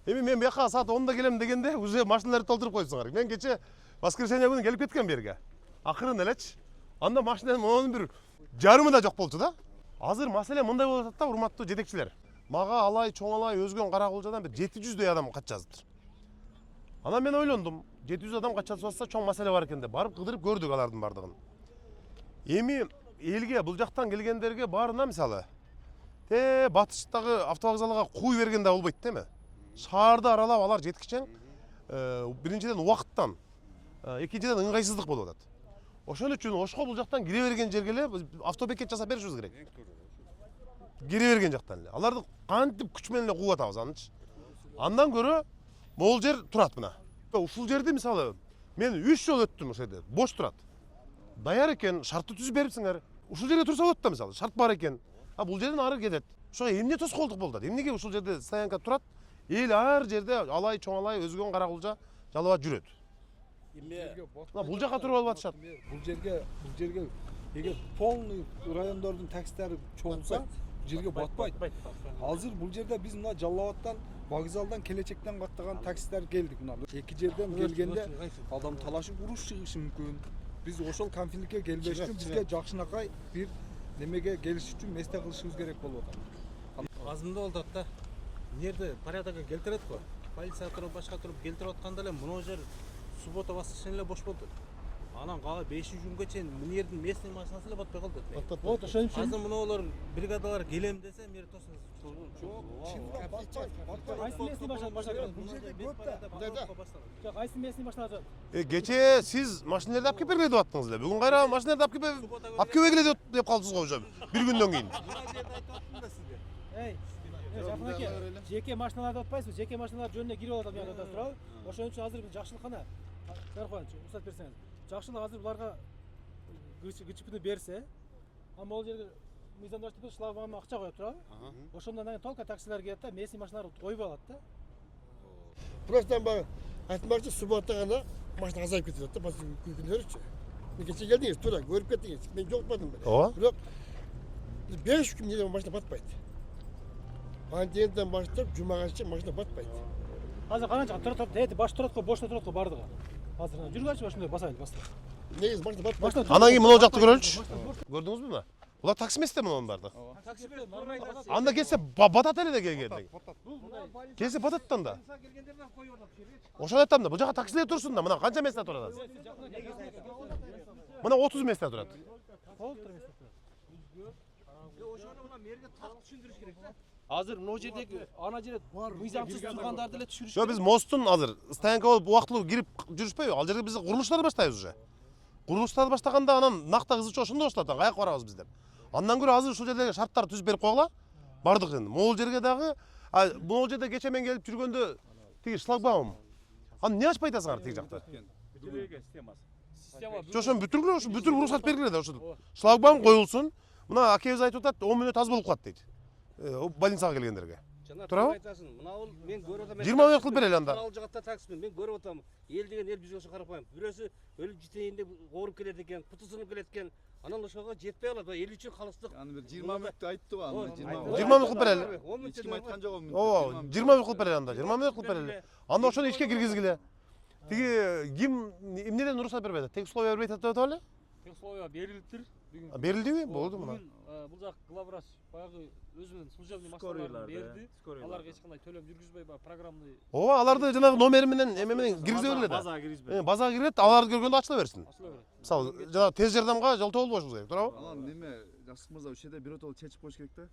Эми мен бияка саат 10-да келем дегенде уже машиналарды толтуруп коюпсуңар. Мен кече воскресенье күнү келип кеткен берге. Акырын элечи. Анда машинанын монун бир жарымы да жок болчу да. Азыр маселе мындай болуп атат да, урматтуу жетекчилер. Мага алай, чоңалай, өзгөн Каракулжадан бир 700дөй адам качасыздар. Анан мен ойлондум, 700 адам качасып атса чоң маселе бар экен деп барып кыдырып көрдүк алардын бардыгын. Эми элге бул жактан келгендерге баарына мисалы батыштагы автовокзалга куй бергенде болбойт деме. Шаарды аралап алар жеткичең биринчиден убакыттан, экинчиден ыңгайсыздык болуп атат. Ошон үчүн ошко бул жактан кире берген жерге эле автобекет жасап беришибиз керек. Кире берген жактан эле. Аларды кантип күч менен эле кууп атабыз анычы. Андан көрө могул жер турат мына. Ушул жерди мисалы мен 3 жол өттүм ошол жерде. Бош турат. Даяр экен, шартты түзүп берипсиңер. Ушул жерде турса болот да мисалы, шарт бар экен. А бул жерден ары кетет. Ошо эмне тоскоолдук болду? Эмнеге ушул жерде стоянка турат? Эл ар жерде алай, чоңалай, өзгөн Каракулжа жалаба жүрөт. Бул жака туруп алып атышат. Бул жерге эгер полный райондордун таксилери чоңса, жерге батпайт. Азыр бул жерде биз мына Жалал-Абадтан, вокзалдан, келечектен каттаган таксилер келдик мына. Эки жерден келгенде адам талашып уруш чыгышы мүмкүн. Биз ошол конфликтке келбеш үчүн бизге жакшынакай бир немеге келиш үчүн месте кылышыбыз керек болуп атат. Азымда болду да. Нерде порядокко келтирет го. Полиция туруп, башка туруп келтирип атканда эле мына жер суббота баскычын эле бош болду. Анан кала 5 күнгө чейин мына жердин местный машинасы эле батпай калды. Вот ошон үчүн азыр мыналар бригадалар келем десе, мери тосын. Кайсы местный машина? Жок, кайсы местный машина жатат? Кече сиз машиналарды алып келип бергиле деп аттыңыз эле. Бүгүн кайра машиналарды алып келбегиле деп калдыңыз го уже бир күндөн кийин. Жакын аке, жеке машиналарды атпайсызбы? Жеке машиналар жөнүнө кирип алат мына туурабы? Ошон үчүн азыр жакшылык кана. Таркоевич, уруксат берсеңиз. Жакшылык азыр буларга ГЧПны берсе, а могул жерге мыйзамдаштырып шлагбаумга акча коюп турабы? Ошондон кийин толко таксилер келет да, местный машиналар коюп алат да. Просто бак айтмакчы суббота гана машина азайып кетип атат да, башка күндөрүчү. Мен кече келдиңиз, туура көрүп кеттиңиз. Мен жокпадым беле. Ооба. Бирок 5 күн эле машина батпайт. Антендан баштап жумага чейин машина батпайт. Азыр канча турат, баш турат го, бошто турат го бардыгы. Азыр жүргүлөчү ошондой басайлы басты. Негизи машина батпайт. Анан кийин мына жакты көрөлүчү. Көрдүңүзбү мына? Булар такси эмес да мунун баардыгы. Таксиде нормально. Анда келсе батат эле да келгенде. Келсе бататтан да. Ошон айтам да, бул жака таксилер турсун да, мына канча месте турат азыр? Мына 30 месте турат. Азыр мына жердеги ана жерде мыйзамсыз тургандарды эле түшүрүш. Жо биз мосттун азыр стоянка болуп убактылуу кирип жүрүшпөйбү? Ал жерге биз курулуштарды баштайбыз уже. Курулуштарды баштаганда анан накта кызычы ошондо башталат. Каяка барабыз биз деп. Андан көрө азыр ушул жердеги шарттарды түзүп берип койгула. Бардык енді. Могул жерге дагы, могул жерде кече мен келип жүргөндө тиги шлагбаум. Аны эмне ачпай атасыңар тиги жакта? Жо ошону бүтүргүлө, ошо бүтүрүп уруксат бергиле да ошо. Шлагбаум коюлсун. Мына акебиз айтып атат, 10 мүнөт аз болуп калат дейт. Больницага келгендерге. Турабы? Мына ол мен көрүп атам. 20 минут кылып берели анда. Ал жакта таксимен мен көрүп атам. Эл деген эл бизге ошо карапайм. Бирөөсү өлүп жетейин деп ооруп келет экен, путусунуп келет экен. Анан ошого жетпей калат. Эл үчүн калыстык. Аны бир 20 мүнөттү айтты го аны. 20 минут кылып берели. 10 мүнөт Ким айткан жок аны. Ооба, 20 минут кылып берели анда. 20 минут кылып берели. Анда ошону ишке киргизгиле. Тиги ким эмнеден уруксат бербейт? Тек условия бербейт деп атабы эле? Условия берилиптир. Берилдиби? Болду мына. Бул жак главврач баягы өзүнүн служебный машиналарын берди. Аларга эч кандай төлөм жүргүзбөй программный. Ооба, аларды жанагы номери менен эме менен киргизе бергиле да. Базага киргизбей. Базага кирет, аларды көргөндө ачыла берсин. Ачыла берет. Мисалы, жанагы тез жардамга жолтоо болбошубуз керек, туурабы? Анан неме, Жаксык мырза, ушул жерде биротоло чечип коюш керек да.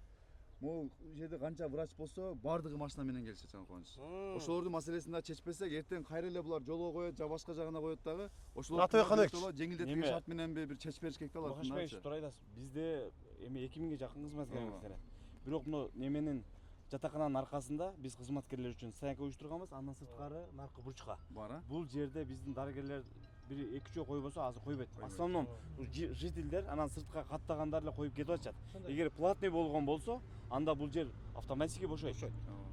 Могул жерде канча врач болсо, бардыгы машина менен келишет жана коюнуш. Ошолордун маселесин да чечпесек, эртең кайра эле булар жолго коет, же башка жагына коет дагы. Ошолор жеңилдеткен шарт менен бир чечип бериш керек да алар. Башпайчы турайдас. Бизде эми 2000ге жакын кызматкерлер. Бирок мына неменин жатакананын аркасында биз кызматкерлер үчүн стоянка уюштурганбыз, андан сырткары наркы бурчка. Бара. Бул жерде биздин дарыгерлер бир 2 жөө койбосо азыр койбойт. В основном жителдер анан сыртка каттагандар эле коюп кетип атышат. Эгер платный болгон болсо, анда бул жер автоматически бошойт.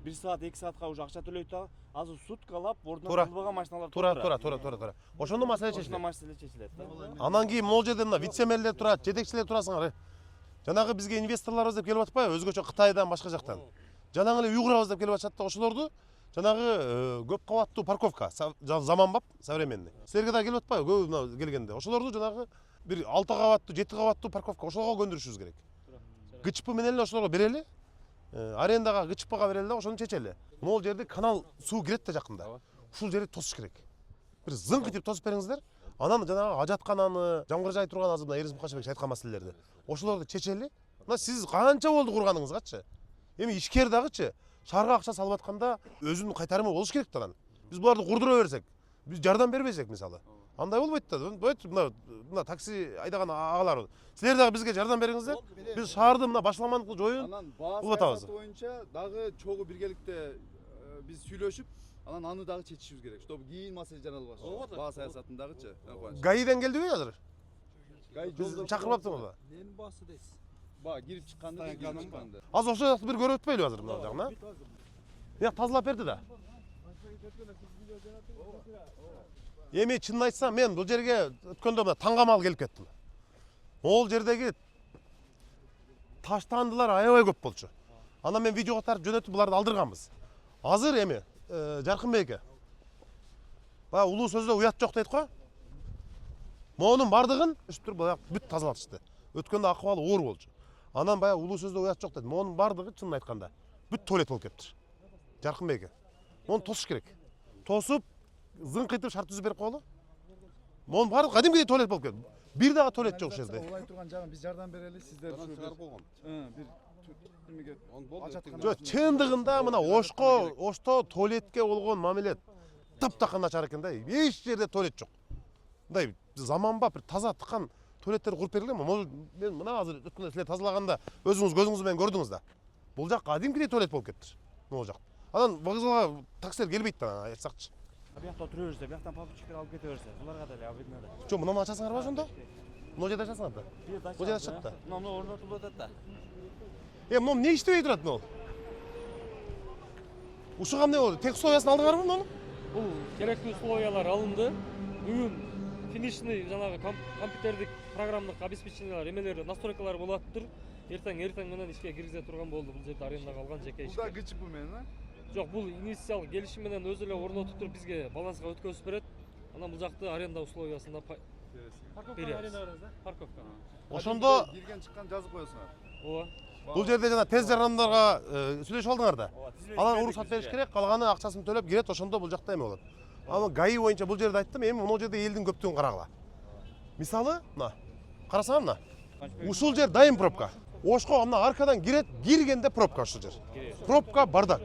1 саат 2 саатка уже акча төлөйт да, азыр суткалап ордуна кылбаган машиналар Тура. Ошондо маселе чечилет. Маселе чечилет да. Анан кийин могул жерде мына вице-мэрлер турат, жетекчилер турасыңар. Жанагы бизге инвесторлорубуз деп келип атпайбы, өзгөчө Кытайдан башка жактан. Жанагы эле үй курабыз деп келип атышат да, ошолорду жанагы көп кабаттуу парковка, заманбап, современный. Силерге да келип атпайбы көп мына келгенде. Ошолорду жанагы бир 6 кабаттуу, 7 кабаттуу парковка ошолорго көндүрүшүбүз керек. ГЧП менен эле ошолорго берели. Арендага ГЧПга берели да ошону чечели. Могул жерде канал суу кирет да жакында. Ушул жерди тосуш керек. Бир зыңкытып тосуп бериңиздер. Анан жанагы ажаткананы, жамгыр жай турган азыр мына Эрис Мукашевич айткан маселелерди. Ошолорду чечели. Мына сиз канча болду курганыңызгачы? Эми ишкер дагычы шаарга акча салып атканда өзүнүн кайтарымы болуш керек да анан. Биз буларды курдура берсек, биз жардам бербесек мисалы. Андай болбойт да. Мына такси айдаган агалар. Силер дагы бизге жардам бериңиздер. Биз шаарды мына башламандыкты жоюун. Анан баа Бул атабыз. саясаты боюнча дагы чогуу биргеликте биз сүйлөшүп, анан аны дагы чечишибиз керек. Чтобы кийин маселе жаралбасын. Баа саясатындагычы. ГАИден келдиби азыр? Гай Биз жолдо чакырбаптырбы? Ненин баасы дейсиз? баа кирип чыкканды, кирип чыкканды. Азыр ошол жакты бир көрүп өтпөйлүбү азыр мына жагына? Бияк тазалап берди да. Эми чынын айтсам, мен бул жерге өткөндө мына таңгамал келип кеттим. Могул жердеги таштандылар аябай көп болчу. Анан мен видеого тартып жөнөтүп буларды алдырганбыз. Азыр эми Жаркынбек эке. Баягы улуу сөздө уят жок дейт го. Монун бардыгын өстүр баягы бүт тазалатышты. Өткөндө акыбалы оор болчу. Анан баягы улуу сөздө уят жок дейт. Монун бардыгы чынын айтканда бүт туалет болуп кетти. Жаркынбек эке. Мону тосуш керек. Тосуп зыңкытып шарт түзүп берип коелу. Монун бардыгы кадимкидей туалет болуп кетти. Бир дагы туалет жок ошол жерде. Улай турган жагын биз жардам берели, сиздер ушу чыгарып болгон. Бир немеге ачаткан. Жок, чындыгында мына Ошто туалетке болгон мамиле таптакан начар экен да. Эч жерде туалет жок. Мындай заманбап бир таза тыккан туалеттер куруп берилген. Мен мына азыр өткөндө силер тазалаганда өзүңүз көзүңүз менен көрдүңүз да. Бул жак кадимкидей туалет болуп кетти. Могул жак. Анан вокзалга таксилер келбейт да, айтсакчы. Биякта отура берсе, бияктан папочкалар алып кете берсе, буларга деле обидно да. Жок, мынаны ачасыңарбы ошондо? Мына жерде ачасыңар да. Бул жерде ачат да. Мына орнотулуп атат да. Мына эмне иштебей турат мына? Ушуга эмне болду? Тек условиясын алдыңарбы муну? Бул керектүү условиялар алынды. Бүгүн финишный жанагы компьютердик программдык обеспечениялар эмелер настройкалар болуп атыптыр. Эртең менен ишке киргизе турган болду. Бул жерде арендага алган жеке ишке. Бул да ГЧП менен, а? Жок, бул инициал келишим менен өзү эле орнотуп туруп бизге баланска өткөзүп берет. Анан бул жакты аренда условиясында парковка. Ошондо кирген чыккан жазып коесуңар. Ооба. бул жерде жана тез жардамдарга сүйлөшүп алдыңар да. Алар уруксат бериш керек, калганы акчасын төлөп кирет, ошондо бул жакта эме болот. Ама ГАИ боюнча бул жерде айттым, эми могул жерде элдин көптүгүн карагыла. Мисалы, мына карасаңар мына. Ушул жер дайым пробка. Ошко мына аркадан кирет, киргенде пробка ушул жер. Пробка бардак.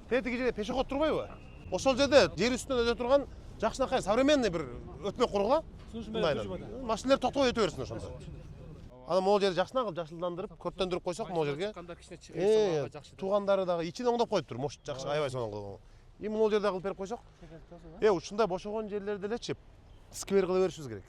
Тетиги жерде пешеход турбайбы? Ошол жерде жер үстүнөн өтө турган жакшынакай современный бир өтмөк кургула. Машиналар токтоп өтө берсин ошондо. Анан могул жерди жакшына кылып жакшылдандырып, көрттөндүрүп койсок могул жерге. Туугандары дагы ичин оңдоп коюптур, мош жакшы аябай сонун кылып. Могул жерде кылып берип койсок. Ушундай бошогон жерлерди элечи сквер кыла беришибиз керек.